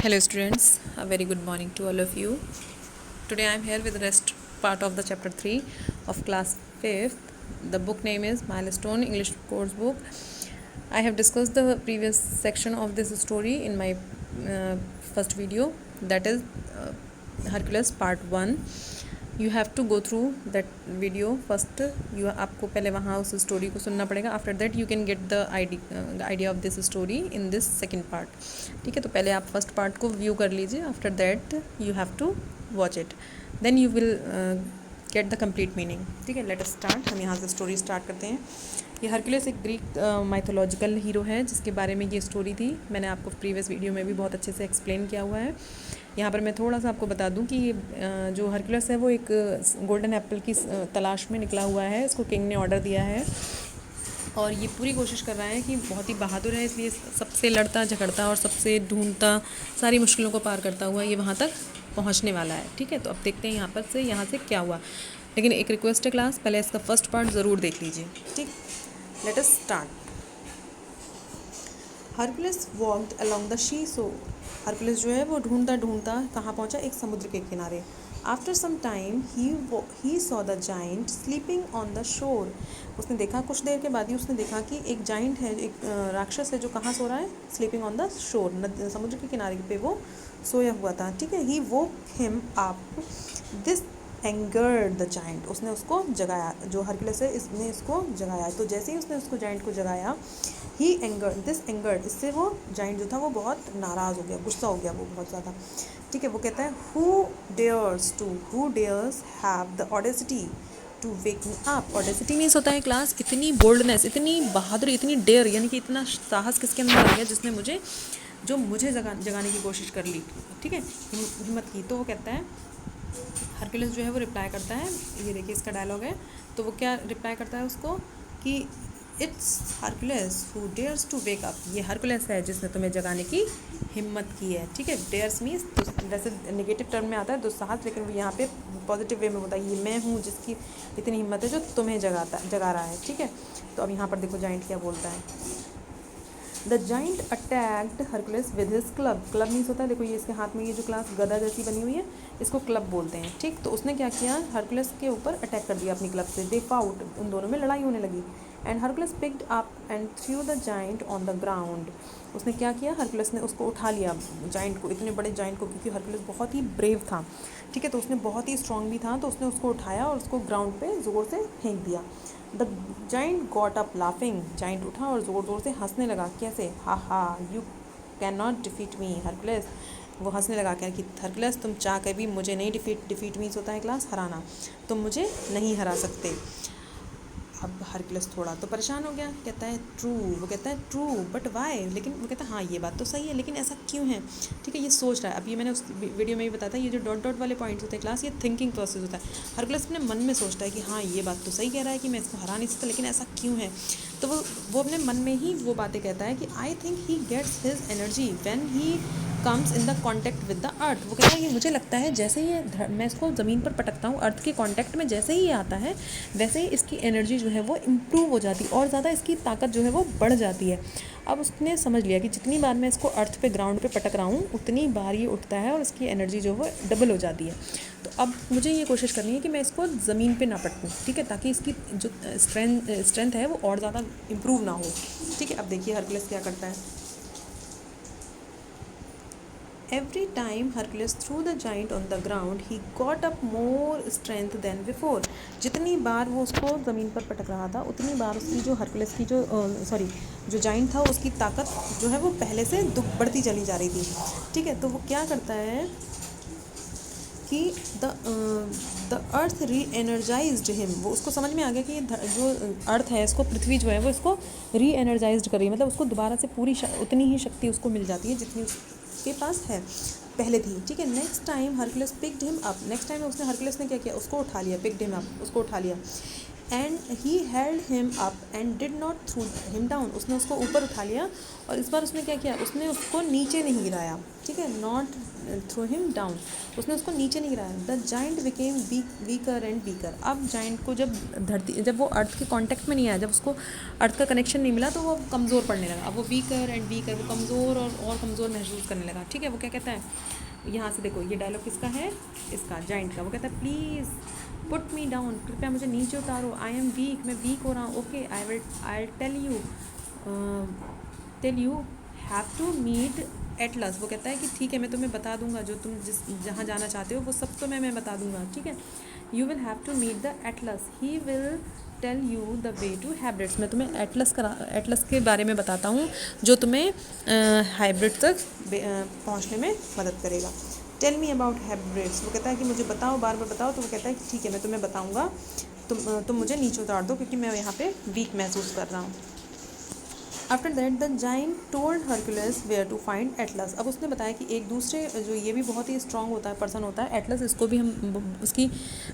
Hello students, a very good morning to all of you. Today I am here with the rest part of the chapter 3 of class 5th. The book name is Milestone English Course Book. I have discussed the previous section of this story in my first video, that is Hercules part 1. You have to go through that video first. आपको पहले वहाँ उस story को सुनना पड़ेगा. After that you can get the idea of this story in this second part. ठीक है, तो पहले आप फर्स्ट पार्ट को व्यू कर लीजिए. After that you have to watch it, then you will get the complete meaning. ठीक है, लेट अस स्टार्ट. हम यहाँ से स्टोरी स्टार्ट करते हैं. ये हरक्यूलिस एक ग्रीक माइथोलॉजिकल हीरो है जिसके बारे में ये स्टोरी थी. मैंने आपको प्रीवियस वीडियो में भी बहुत अच्छे से एक्सप्लेन किया हुआ है. यहाँ पर मैं थोड़ा सा आपको बता दूँ कि ये जो हरक्यूलिस है वो एक गोल्डन एप्पल की तलाश में निकला हुआ है. इसको किंग ने ऑर्डर दिया है और ये पूरी कोशिश कर रहा है कि बहुत ही बहादुर है, इसलिए सबसे लड़ता झगड़ता और सबसे ढूंढता, सारी मुश्किलों को पार करता हुआ ये वहाँ तक पहुँचने वाला है. ठीक है, तो अब देखते हैं यहाँ से क्या हुआ. लेकिन एक रिक्वेस्ट है क्लास, पहले इसका फर्स्ट पार्ट ज़रूर देख लीजिए. ठीक, let us start. Hercules walked along the she शोर. हरक्यूलिस जो है वो ढूंढता ढूंढता कहाँ पहुँचा, एक समुद्र के किनारे. After some time he saw the giant sleeping on the shore. उसने देखा, कुछ देर के बाद ही उसने देखा कि एक जाइंट है, एक राक्षस है जो कहाँ सो रहा है, स्लीपिंग ऑन द शोर, समुद्र के किनारे पे वो सोया हुआ था. ठीक है, he woke him up. This angered the giant. उसने उसको जगाया, जो हरक्यूलिस है इसने इसको जगाया. तो जैसे ही उसने उसको जाइंट को जगाया, ही एंगर्ड, इससे वो जाइंट जो था वो बहुत नाराज़ हो गया, गुस्सा हो गया वो बहुत ज़्यादा. ठीक है, वो कहता है who dares have the audacity to wake me up. Audacity means होता है क्लास इतनी बोल्डनेस, इतनी बहादुरी, इतनी डेयर, यानी कि इतना साहस किसके अंदर आ गया जिसने मुझे जगाने की कोशिश कर ली. ठीक है, हिम्मत की. तो वो कहता है, हरक्यूलिस जो है वो रिप्लाई करता है, ये देखिए इसका डायलॉग है. तो वो क्या रिप्लाई करता है उसको कि it's Hercules who dares to wake up. ये हरक्यूलिस है जिसने तुम्हें जगाने की हिम्मत की है. ठीक है, डेयर्स मीन्स वैसे नेगेटिव टर्म में आता है दुस्साहस, लेकिन वो यहाँ पे पॉजिटिव वे में होता है. ये मैं हूँ जिसकी इतनी हिम्मत है जो तुम्हें जगा रहा है. ठीक है, तो अब यहाँ पर देखो जाइंट क्या बोलता है. The giant attacked Hercules with his club. Club means होता है, देखो ये इसके हाथ में ये जो क्लास गदा जैसी बनी हुई है, इसको क्लब बोलते हैं. ठीक, तो उसने क्या किया, हरक्यूलिस के ऊपर अटैक कर दिया अपनी क्लब से. दे फाउट, उन दोनों में लड़ाई होने लगी. And Hercules picked up and through the giant on the ground. उसने क्या किया, हरक्यूलिस ने उसको उठा लिया, जाइंट को, इतने बड़े जाइंट को, क्योंकि हरक्यूलिस बहुत ही ब्रेव था. ठीक है, तो उसने बहुत ही स्ट्रॉन्ग भी था, तो उसने उसको उठाया और उसको ग्राउंड पे ज़ोर से फेंक दिया. The giant got up laughing. Giant उठा और ज़ोर ज़ोर से हंसने लगा. कैसे, हा you can not defeat me Hercules. वो हंसने लगा क्या कि हरक्यूलिस तुम चाह कर भी मुझे नहीं डिफीट मीन्स होता है क्लास हराना, तुम मुझे नहीं हरा सकते. अब हरक्यूलिस थोड़ा तो परेशान हो गया. कहता है ट्रू, वो कहता है ट्रू बट वाई. लेकिन वो कहता है हाँ ये बात तो सही है, लेकिन ऐसा क्यों है. ठीक है, ये सोच रहा है. अब ये मैंने उस वीडियो में भी बताया था, ये जो डॉट डॉट वाले पॉइंट्स होते हैं क्लास, ये थिंकिंग प्रोसेस होता है. हरक्यूलिस अपने मन में सोचता है कि हाँ ये बात तो सही कह रहा है कि मैं इसको हरा नहीं सकता, लेकिन ऐसा क्यों है. तो वो अपने मन में ही वो बातें कहता है कि I think he gets his energy when he comes in the contact with the earth. वो कहता है कि मुझे लगता है जैसे ही मैं इसको ज़मीन पर पटकता हूँ, अर्थ के कॉन्टैक्ट में जैसे ही ये आता है, वैसे ही इसकी एनर्जी जो है वो इम्प्रूव हो जाती है और ज़्यादा इसकी ताकत जो है वो बढ़ जाती है. अब उसने समझ लिया कि जितनी बार मैं इसको अर्थ पे, ग्राउंड पे पटक रहा हूँ, उतनी बार ये उठता है और इसकी एनर्जी जो है डबल हो जाती है. तो अब मुझे ये कोशिश करनी है कि मैं इसको ज़मीन पे ना पटकूँ. ठीक है, ताकि इसकी जो स्ट्रेंथ है वो और ज़्यादा इम्प्रूव ना हो. ठीक है, अब देखिए हरक्यूलिस क्या करता है. Every time Hercules threw the giant on the ground, he got up more strength than before. जितनी बार वो उसको ज़मीन पर पटक रहा था, उतनी बार उसकी जो हरक्यूलिस की जो जाइंट था उसकी ताकत जो है वो पहले से बढ़ती चली जा रही थी. ठीक है, तो वो क्या करता है कि द अर्थ री एनर्जाइज्ड हिम. वो उसको समझ में आ गया कि जो अर्थ है, इसको पृथ्वी जो है वो इसको री एनर्जाइज्ड कर रही है, मतलब उसको दोबारा से पूरी उतनी ही शक्ति उसको मिल जाती है जितनी के पास है पहले थी. ठीक है, next time Hercules picked him up. Next time उसने हरक्यूलिस ने क्या किया, उसको उठा लिया, पिक्ड हिम अप, उसको उठा लिया. And he held him up and did not through him down, उसने उसको ऊपर उठा लिया और इस बार उसने क्या किया, उसने उसको नीचे नहीं गिराया, ठीक है, नॉट थ्रू हिम डाउन, उसने उसको नीचे नहीं गिराया। The giant became weaker and weaker, अब जाइंट को जब वो अर्थ के कांटेक्ट में नहीं आया, जब उसको अर्थ का कनेक्शन नहीं मिला तो वो कमज़ोर पड़ने लगा। अब वो वीकर एंड वीकर, वो कमज़ोर और कमज़ोर महसूस करने लगा, ठीक है। वो क्या कहता है, यहाँ से देखो ये डायलॉग किसका है, इसका, जाइंट का। वो कहता है प्लीज़ पुट मी डाउन, कृपया मुझे नीचे उतारो, आई एम वीक, मैं वीक हो रहा हूँ, okay I tell you have to meet Atlas. वो कहता है कि ठीक है मैं तुम्हें बता दूंगा, जो तुम जहाँ जाना चाहते हो वो सब तो मैं बता दूंगा, ठीक है। You will have to meet the Atlas, he will tell you the way to Hesperides, मैं तुम्हें एटलस के बारे में बताता हूँ जो तुम्हें हाइब्रिड तक पहुँचने में मदद करेगा। टेल मी अबाउट हैब्रिड्स, वो कहता है कि मुझे बताओ, बार बार बताओ। तो वो कहता है कि ठीक है मैं तुम्हें बताऊँगा, तुम मुझे नीचे उतार दो क्योंकि मैं यहाँ पे वीक महसूस कर रहा हूँ। After that the giant told Hercules where to find Atlas, अब उसने बताया कि एक दूसरे जो ये भी बहुत ही स्ट्रांग होता है, पर्सन होता है एटलस, इसको भी हम उसकी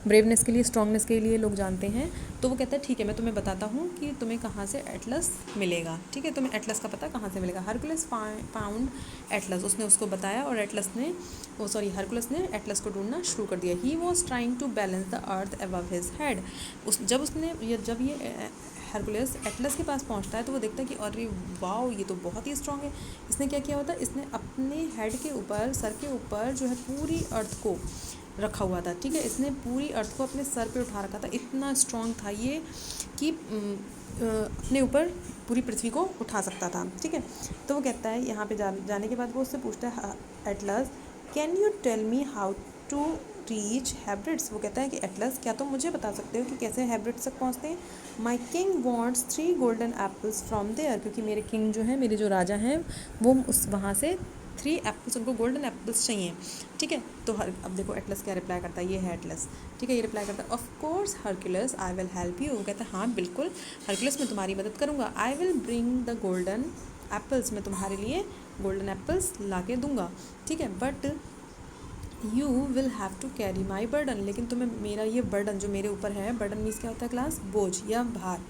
ब्रेवनेस के लिए, स्ट्रांगनेस के लिए लोग जानते हैं। तो वो कहता है ठीक है मैं तुम्हें बताता हूँ कि तुम्हें कहाँ से एटलस मिलेगा, ठीक है, तुम्हें एटलस का पता कहाँ से मिलेगा। हरक्यूलिस फाउंड एटलस, उसने उसको बताया और हरक्यूलिस ने एटलस को ढूंढना शुरू कर दिया। He was trying to balance the earth above his head, जब ये हरक्यूलिस एटलस के पास पहुंचता है तो वो देखता है कि अरे वाओ ये तो बहुत ही स्ट्रांग है। इसने क्या किया होता है, इसने अपने हेड के ऊपर, सर के ऊपर जो है पूरी अर्थ को रखा हुआ था, ठीक है, इसने पूरी अर्थ को अपने सर पे उठा रखा था, इतना स्ट्रांग था ये कि अपने ऊपर पूरी पृथ्वी को उठा सकता था, ठीक है। तो वो कहता है यहाँ पे जाने के बाद वो उससे पूछता है Atlas can you tell me how to reach Hesperides, वो कहता है कि एटलस क्या तुम मुझे बता सकते हो कि कैसे हैब्रिड्स तक पहुँचते हैं। My king wants 3 golden apples from there, क्योंकि मेरे किंग जो है, मेरे जो राजा हैं वो वहाँ से 3 एप्पल्स, उनको गोल्डन एप्पल्स चाहिए, ठीक है। तो अब देखो एटलस क्या रिप्लाई करता है, ये है एटलस, ठीक है, ये रिप्लाई करता है of course Hercules I will help you, वो कहता है हाँ बिल्कुल हरक्यूलिस मैं तुम्हारी मदद करूँगा। I will bring the golden apples, मैं तुम्हारे लिए गोल्डन एप्पल्स ला के दूँगा, ठीक है। But you will have to carry my burden, लेकिन तुम्हें मेरा ये बर्डन जो मेरे ऊपर है, बर्डन मीन्स क्या होता है क्लास, बोझ या भार,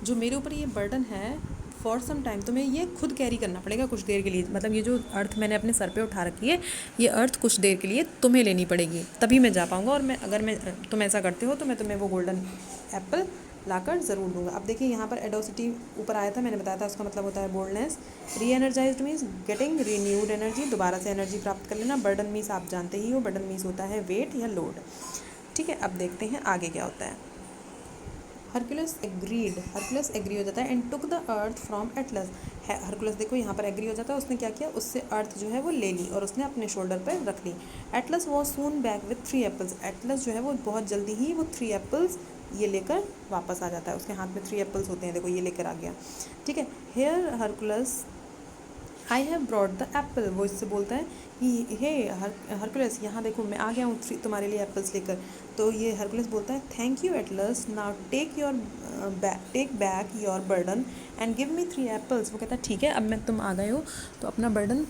जो मेरे ऊपर ये बर्डन है फॉर सम टाइम, तुम्हें ये खुद कैरी करना पड़ेगा कुछ देर के लिए, मतलब ये जो अर्थ मैंने अपने सर पे उठा रखी है, ये अर्थ कुछ देर के लिए तुम्हें लेनी पड़ेगी, तभी मैं जा पाऊँगा। और अगर तुम ऐसा करते हो तो मैं तुम्हें वो गोल्डन एप्पल लाकर ज़रूर दूंगा। अब देखिए यहाँ पर एडोसिटी ऊपर आया था, मैंने बताया था उसका मतलब होता है बोल्डनेस। री energised means getting renewed energy, दोबारा से एनर्जी प्राप्त कर लेना। बर्डन मीन्स आप जानते ही हो, बर्डन मीन्स होता है वेट या लोड, ठीक है। अब देखते हैं आगे क्या होता है। हरक्यूलिस एग्री हो जाता है and took the earth from Atlas, Hercules देखो यहाँ पर एग्री हो जाता है, उसने क्या किया, उससे अर्थ जो है वो ले ली और उसने अपने शोल्डर पर रख ली। Atlas was soon back with 3 apples, Atlas जो है वो बहुत जल्दी ही वो 3 एप्पल्स ये लेकर वापस आ जाता है, उसके हाथ में 3 एप्पल्स होते हैं, देखो ये लेकर आ गया, ठीक है। Here Hercules I have brought the apple, वो इससे बोलता है कि हे हरक्यूलिस यहाँ देखो मैं आ गया हूँ तुम्हारे लिए एप्पल्स लेकर। तो ये हरक्यूलिस बोलता है thank you Atlas, now take back your burden and give me 3 apples, वो कहता है ठीक है अब मैं तुम आ गए हो तो अपना बर्डन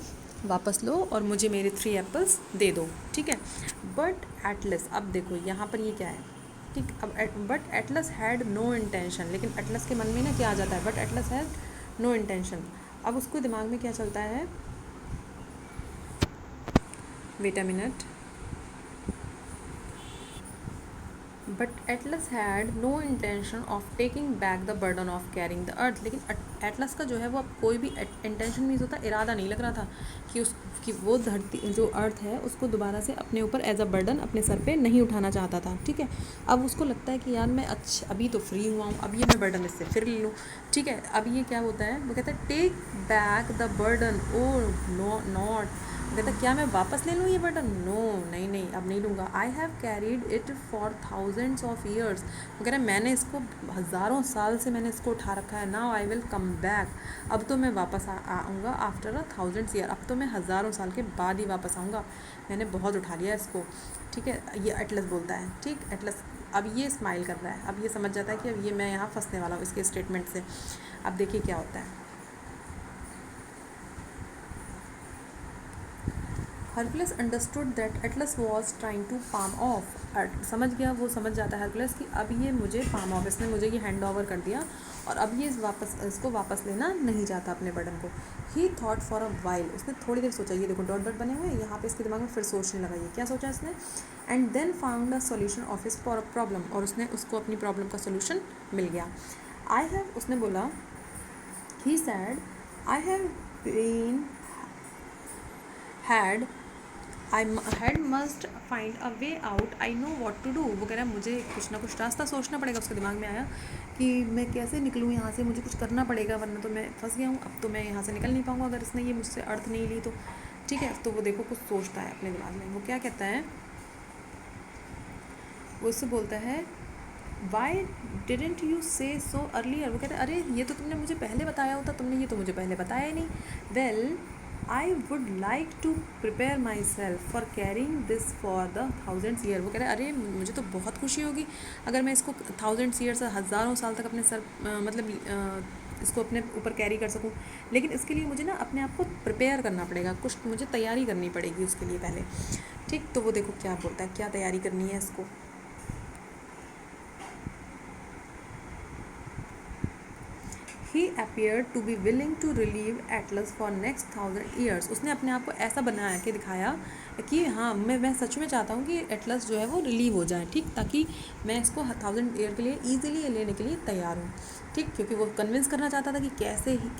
वापस लो और मुझे मेरे 3 एप्पल्स दे दो, ठीक है। बट एटलस, अब देखो यहाँ पर ये क्या है, ठीक, अब but Atlas had no intention, लेकिन एटलस के मन में ना क्या आ जाता है, but Atlas had no intention, अब उसको दिमाग में क्या चलता है, wait a minute, but Atlas had no intention of taking back the burden of carrying the earth, लेकिन एटलस का जो है वो अब कोई भी इंटेंशन मीन्स होता, इरादा नहीं लग रहा था कि वो धरती जो अर्थ है उसको दोबारा से अपने ऊपर एज अ बर्डन अपने सर पे नहीं उठाना चाहता था, ठीक है। अब उसको लगता है कि यार मैं अभी तो फ्री हुआ हूँ, अब ये मैं बर्डन इससे फिर ले लूँ, ठीक है। अब ये क्या होता है, वो कहता है take back the burden, oh no not, कहता क्या मैं वापस ले लूँ ये बर्डन, नो नहीं अब नहीं लूँगा। I have carried it for thousands of years, वो कह रहा है मैंने इसको हज़ारों साल से मैंने इसको उठा रखा है। Now I will come back, अब तो मैं वापस आऊँगा आफ्टर 1000 ईयर, अब तो मैं हज़ारों साल के बाद ही वापस आऊँगा, मैंने बहुत उठा लिया इसको, ठीक है। ये एटलस बोलता है, ठीक, एटलस अब ये स्माइल कर रहा है, अब ये समझ जाता है कि अब ये मैं यहाँ फंसने वाला हूँ इसके स्टेटमेंट से। अब देखिए क्या होता है, Hercules understood that Atlas was trying to palm off, समझ गया, वो समझ जाता है हरकुलस कि अब ये मुझे पाम ऑफ, इसने मुझे ये हैंड ओवर कर दिया और अब ये इसको वापस लेना नहीं चाहता अपने बर्डन को। ही थॉट फॉर अ वाइल, उसने थोड़ी देर सोचा, ये देखो डॉट डॉट बने हुए हैं यहाँ पे इसके दिमाग में, फिर सोचने लगा ये क्या सोचा इसने। And then found a solution of his problem, और उसने उसको अपनी प्रॉब्लम का सोल्यूशन मिल गया। आई हैव, उसने बोला, he said, I have been had I had must find a way out, I know what to do. वो कह रहा है मुझे कुछ ना कुछ रास्ता सोचना पड़ेगा। उसके दिमाग में आया कि मैं कैसे निकलूँ यहाँ से, मुझे कुछ करना पड़ेगा वरना तो मैं फंस गया हूँ, अब तो मैं यहाँ से निकल नहीं पाऊँगा अगर इसने ये मुझसे अर्थ नहीं ली तो। ठीक है, तो वो देखो कुछ सोचता है अपने दिमाग में। वो क्या कहता है, वो इससे बोलता है, वाई डिडेंट यू से सो अर्लियर। वो कहते हैं अरे ये तो तुमने मुझे पहले बताया होता, तुमने ये तो मुझे पहले बताया ही नहीं। Well I would like to prepare my self for carrying this for the 1000 year. वो कह रहे हैं अरे मुझे तो बहुत खुशी होगी अगर मैं इसको 1000 ईयर से हज़ारों साल तक अपने सर इसको अपने ऊपर कैरी कर सकूं, लेकिन इसके लिए मुझे ना अपने आप को प्रिपेयर करना पड़ेगा, कुछ मुझे तैयारी करनी पड़ेगी उसके लिए पहले। ठीक, तो वो देखो क्या बोलता है, क्या तैयारी करनी है इसको। He appeared to be willing to relieve Atlas for next 1000 years। उसने अपने आप को ऐसा बनाया के दिखाया कि हाँ मैं सच में चाहता हूँ कि एटलस जो है वो रिलीव हो जाए, ठीक, ताकि मैं इसको 1000 ईयर के लिए ईजिली लेने के लिए तैयार हूँ। ठीक, क्योंकि वो कन्विंस करना चाहता था कि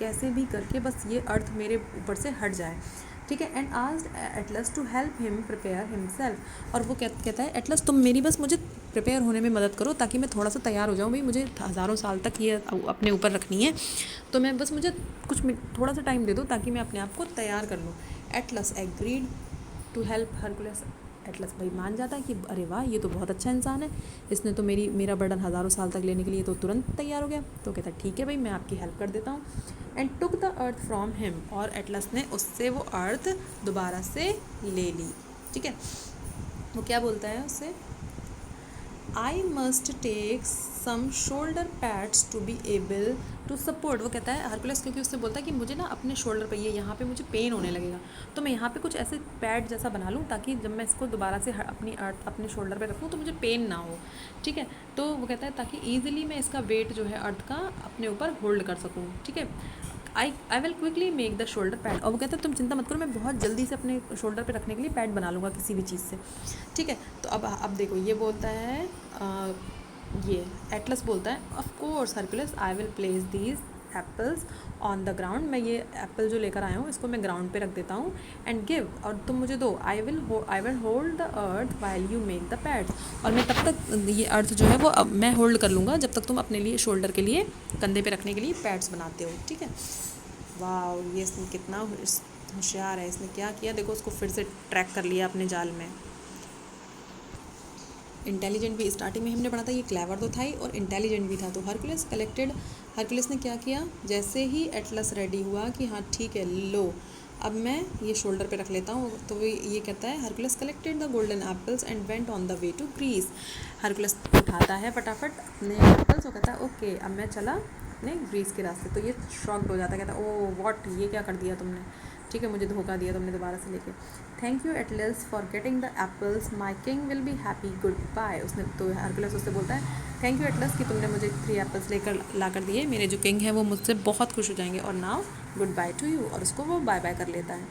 कैसे भी करके बस ये अर्थ मेरे ऊपर से हट जाए। ठीक है, and asked Atlas to help him prepare himself. और वो कहता है एटलस तुम मेरी बस मुझे प्रिपेयर होने में मदद करो ताकि मैं थोड़ा सा तैयार हो जाऊँ, भाई मुझे हज़ारों साल तक ये अपने ऊपर रखनी है, तो मैं बस मुझे थोड़ा सा टाइम दे दो ताकि मैं अपने आप को तैयार कर लूँ। Atlas agreed to help Hercules. Atlas भाई मान जाता है कि अरे वाह ये तो बहुत अच्छा इंसान है, इसने तो मेरा बर्डन हज़ारों साल तक लेने के लिए तो तुरंत तैयार हो गया। तो कहता है ठीक है भाई मैं आपकी हेल्प कर देता हूँ। And took the earth from him, और एटलस ने उससे वो अर्थ दोबारा से ले ली। ठीक है, वो क्या बोलता है उससे, I must take some shoulder pads to be able to support. वो कहता है हरकुलस, क्योंकि उससे बोलता है कि मुझे ना अपने शोल्डर पे, ये यहाँ पे मुझे पेन होने लगेगा, तो मैं यहाँ पे कुछ ऐसे पैड जैसा बना लूँ ताकि जब मैं इसको दोबारा से अपने शोल्डर पे रखूँ तो मुझे पेन ना हो। ठीक है, तो वो कहता है ताकि ईजिली मैं इसका वेट जो है अर्थ का अपने ऊपर होल्ड कर सकूँ। ठीक है, I will quickly make the shoulder pad. और वो कहता है तुम चिंता मत करो, मैं बहुत जल्दी से अपने शोल्डर पे रखने के लिए पैड बना लूँगा किसी भी चीज़ से। ठीक है, तो अब देखो ये बोलता है ये एटलस बोलता है of course Hercules I will place these apples on the ground. मैं ये एप्पल जो लेकर आया हूँ इसको मैं ग्राउंड पे रख देता हूँ। एंड गिव, और तुम मुझे दो, I will hold the earth while you make the pads. और मैं तब तक ये अर्थ जो है वो अब मैं होल्ड कर लूँगा जब तक तुम अपने लिए शोल्डर के लिए, कंधे पे रखने के लिए पैड्स बनाते हो। ठीक है, वाह ये इसने कितना होशियार है, इसने क्या किया देखो, उसको फिर से ट्रैक कर लिया अपने जाल में। इंटेलिजेंट भी, स्टार्टिंग में हमने पढ़ा था ये क्लेवर तो था ही और इंटेलिजेंट भी था। तो हरकुलस ने क्या किया, जैसे ही एटलस रेडी हुआ कि हाँ ठीक है लो अब मैं ये शोल्डर पे रख लेता हूँ, तो ये कहता है Hercules collected the golden apples and went on the way to Greece. Hercules उठाता है फटाफट अपने एप्पल्स और कहता है ओके अब मैं चला अपने ग्रीस के रास्ते। तो ये शॉक्ड हो जाता है, कहता है ओ व्हाट, ये क्या कर दिया तुमने, ठीक है मुझे धोखा दिया तुमने दोबारा से लेके। Thank you Atlas for getting the apples, my king will be happy, goodbye. उसने तो हरकुलस उससे बोलता है थैंक यू एटलस कि तुमने मुझे 3 एप्पल्स ला कर दिए, मेरे जो किंग है वो मुझसे बहुत खुश हो जाएंगे, और now good by two you. और उसको वो बाय बाय कर लेता है।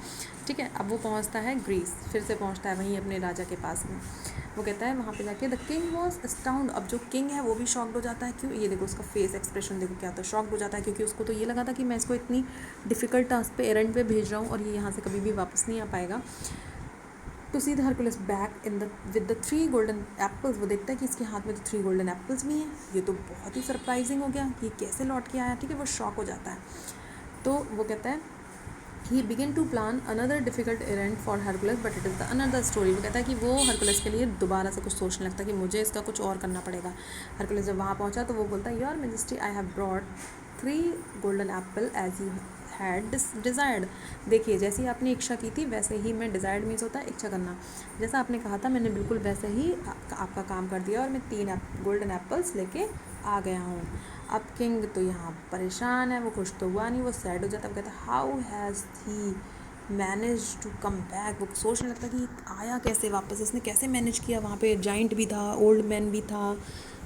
ठीक है, अब वो पहुंचता है ग्रीस, फिर से पहुंचता है वहीं अपने राजा के पास में। वो कहता है वहाँ पे जाके द किंग वॉज अस्टाउंड। अब जो किंग है वो भी शॉक्ड हो जाता है, क्यों, ये देखो उसका फेस एक्सप्रेशन देखो क्या होता है, शॉक्ड हो जाता है, क्योंकि उसको तो ये लगा था कि मैं इसको इतनी डिफ़िकल्ट टास्क पे एरेंड पे भेज रहा हूँ और ये यहाँ से कभी भी वापस नहीं आ पाएगा। To see the Hercules back with the 3 golden apples. वो देखता है कि इसके हाथ में तो 3 गोल्डन एप्पल्स भी हैं, ये तो बहुत ही सरप्राइजिंग हो गया कि कैसे लौट के आया। ठीक है, वो शॉक हो जाता है। तो वो कहता है he begin to plan another difficult event for Hercules but it is the another story. वो कहता है कि वो हरकुलस के लिए दोबारा से कुछ सोचने लगता है कि मुझे इसका कुछ और करना पड़ेगा। हरकुलस जब वहाँ पहुँचा तो वो बोलता है your majesty I have brought 3 golden apple as you had desired. देखिए जैसी आपने इच्छा की थी वैसे ही मैं, डिज़ायर्ड मीन्स होता है इच्छा करना, जैसा आपने कहा था मैंने बिल्कुल वैसे ही आपका काम कर दिया और मैं 3 गोल्डन एप्पल्स लेके आ गया हूँ। अब किंग तो यहाँ परेशान है, वो खुश तो हुआ नहीं, वो सैड हो जाता है। वो कहता है how has he manage to come back, वो सोचने लगता कि आया कैसे वापस, इसने कैसे मैनेज किया, वहाँ पे जाइंट भी था, ओल्ड मैन भी था,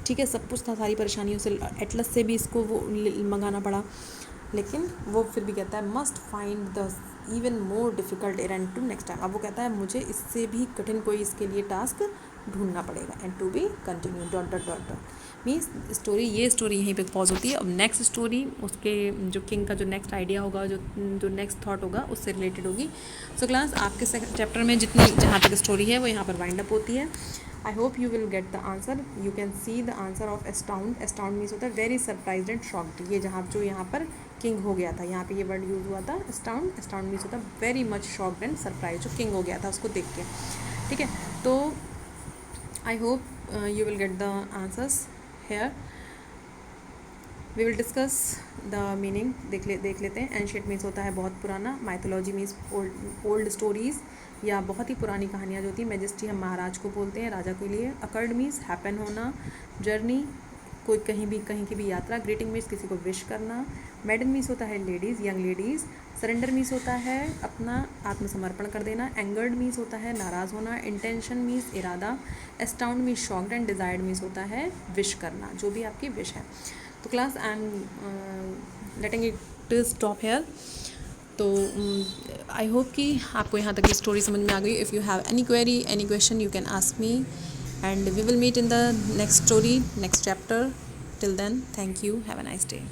ठीक है, सब कुछ था, सारी परेशानियों से, एटलस से भी इसको वो मंगाना पड़ा, लेकिन वो फिर भी कहता है must find the even more difficult errand to next time. अब वो कहता है मुझे इससे भी कठिन कोई इसके लिए टास्क ढूंढना पड़ेगा। And to be continue dot dot dot dot means story, ये स्टोरी यहीं पे पॉज होती है। अब नेक्स्ट स्टोरी उसके जो किंग का जो नेक्स्ट आइडिया होगा, जो नेक्स्ट थॉट होगा, उससे रिलेटेड होगी। सो क्लास आपके चैप्टर में जितनी जहाँ तक स्टोरी है वो यहाँ पर वाइंड अप होती है। आई hope you will get the answer. You can see the answer of एस्टाउंड। एस्टाउंड means होता है वेरी सरप्राइज्ड एंड शॉक्ड। ये जहाँ जो यहाँ पर किंग हो गया था, यहाँ पे ये वर्ड यूज़ हुआ था एस्टाउंड। एस्टाउंड मीन्स होता है very much shocked and surprise, जो किंग हो गया था उसको देख के, ठीक है। तो I hope you will get the answers here. We will discuss the meaning. देख लेते हैं। एंशिएंट मीन्स होता है बहुत पुराना। माइथोलॉजी मीन्स ओल्ड स्टोरीज़ या बहुत ही पुरानी कहानियाँ जो होती हैं। मैजेस्टी हम महाराज को बोलते हैं, राजा के लिए। अकर्ड मीन्स हैपन होना। जर्नी कोई कहीं की भी यात्रा। ग्रीटिंग मीन्स किसी को विश करना। मैडन मीन्स होता है ladies, young ladies. Surrender means होता है अपना आत्मसमर्पण कर देना। एंगर्ड मीन्स होता है नाराज़ होना। इंटेंशन मीन्स इरादा। एस्टाउंड means shocked and desired means होता है विश करना, जो भी आपकी विश है। तो class I am letting it stop hair. तो आई होप कि आपको यहाँ तक की स्टोरी समझ में आ गई। If you have any query, any question, you can ask me and we will meet in the next story, next chapter. Till then, thank you, have a nice day.